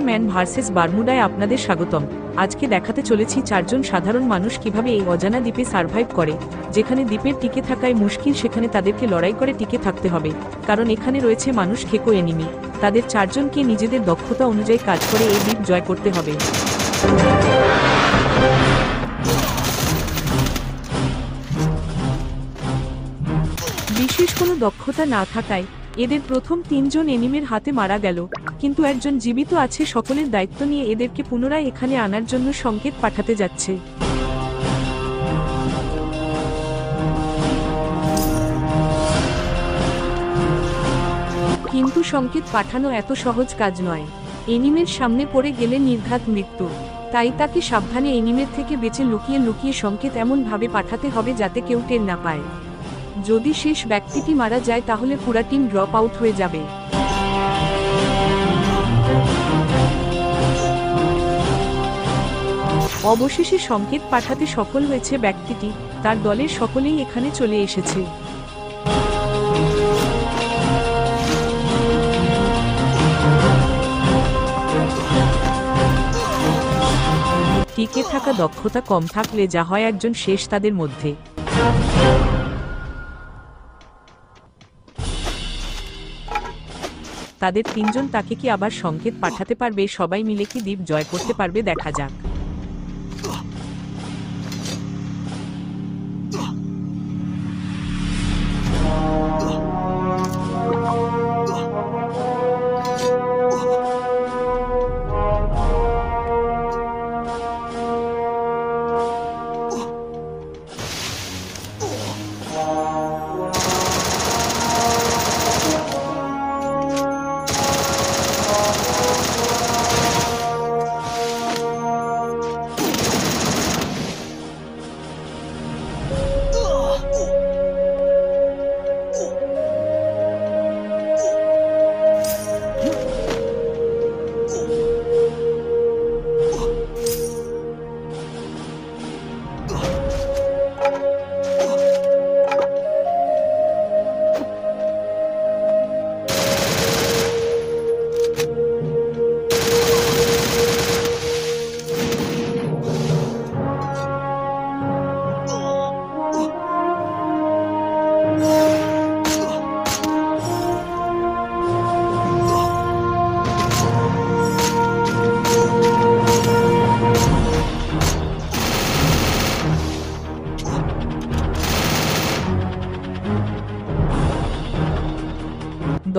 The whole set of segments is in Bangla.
ম্যান ভার্সেস বারমুডায় আপনাদের স্বাগতম। আজকে দেখাতে চলেছি চারজন সাধারণ মানুষ কিভাবে এই অজানা দ্বীপে সার্ভাইভ করে। যেখানে দ্বীপের টিকে থাকায় মুশকিল, সেখানে তাদেরকে লড়াই করে টিকে থাকতে হবে, কারণ এখানে রয়েছে মানুষ খেকো এনিমি। তাদের চারজনকে নিজেদের দক্ষতা অনুযায়ী কাজ করে এই দ্বীপ জয় করতে হবে। বিশেষ কোনো দক্ষতা না থাকায় এদের প্রথম তিনজন এনিমির হাতে মারা গেল, কিন্তু একজন জীবিত আছে। সকলের দায়িত্ব নিয়ে এদেরকে পুনরায় এখানে আনার জন্য সংকেত পাঠাতে যাচ্ছে। কিন্তু সংকেত পাঠানো এত সহজ কাজ নয়। এনিমের সামনে পড়ে গেলে নির্ঘাত মৃত্যু, তাই তাকে সাবধানে এনিমের থেকে বেঁচে লুকিয়ে লুকিয়ে সংকেত এমনভাবে পাঠাতে হবে যাতে কেউ টের না পায়। যদি শেষ ব্যক্তিটি মারা যায় তাহলে পুরা টিম ড্রপ আউট হয়ে যাবে। অবশেষে সংকেত পাঠাতে সফল হয়েছে ব্যক্তিটি। তার দলের সকলেই এখানে চলে এসেছে। টিকে থাকা দক্ষতা কম থাকলে যা হয়, একজন শেষ তাদের মধ্যে। তাদের তিনজন তাকে কি আবার সংকেত পাঠাতে পারবে? সবাই মিলে কি দ্বীপ জয় করতে পারবে? দেখা যাক।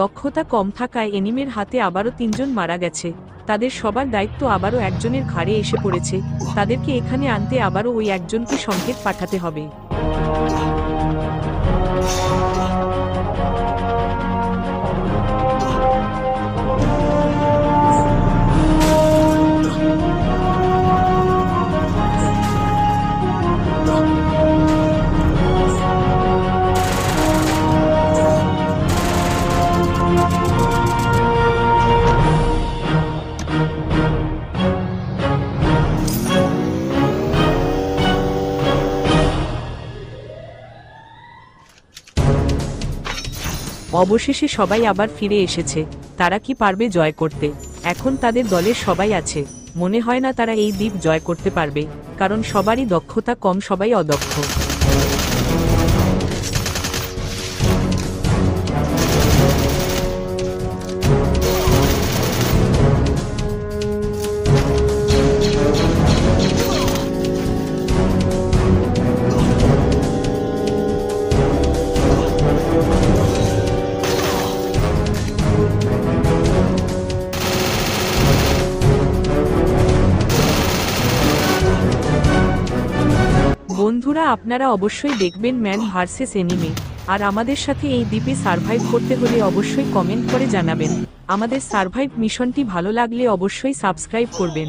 দক্ষতা কম থাকায় এনিমের হাতে আবারও তিনজন মারা গেছে। তাদের সবার দায়িত্ব আবারও একজনের ঘাড়ে এসে পড়েছে। তাদেরকে এখানে আনতে আবারও ওই একজনকে সংকেত পাঠাতে হবে। অবশেষে সবাই আবার ফিরে এসেছে। তারা কি পারবে জয় করতে? এখন তাদের দলের সবাই আছে। মনে হয় না তারা এই দ্বীপ জয় করতে পারবে, কারণ সবারই দক্ষতা কম, সবাই অদক্ষ। বন্ধুরা, আপনারা অবশ্যই দেখবেন ম্যান ভার্সেস এনিমি। আর আমাদের সাথে এই দ্বীপে সার্ভাইভ করতে হলে অবশ্যই কমেন্ট করে জানাবেন। আমাদের সার্ভাইভ মিশনটি ভালো লাগলে অবশ্যই সাবস্ক্রাইব করবেন।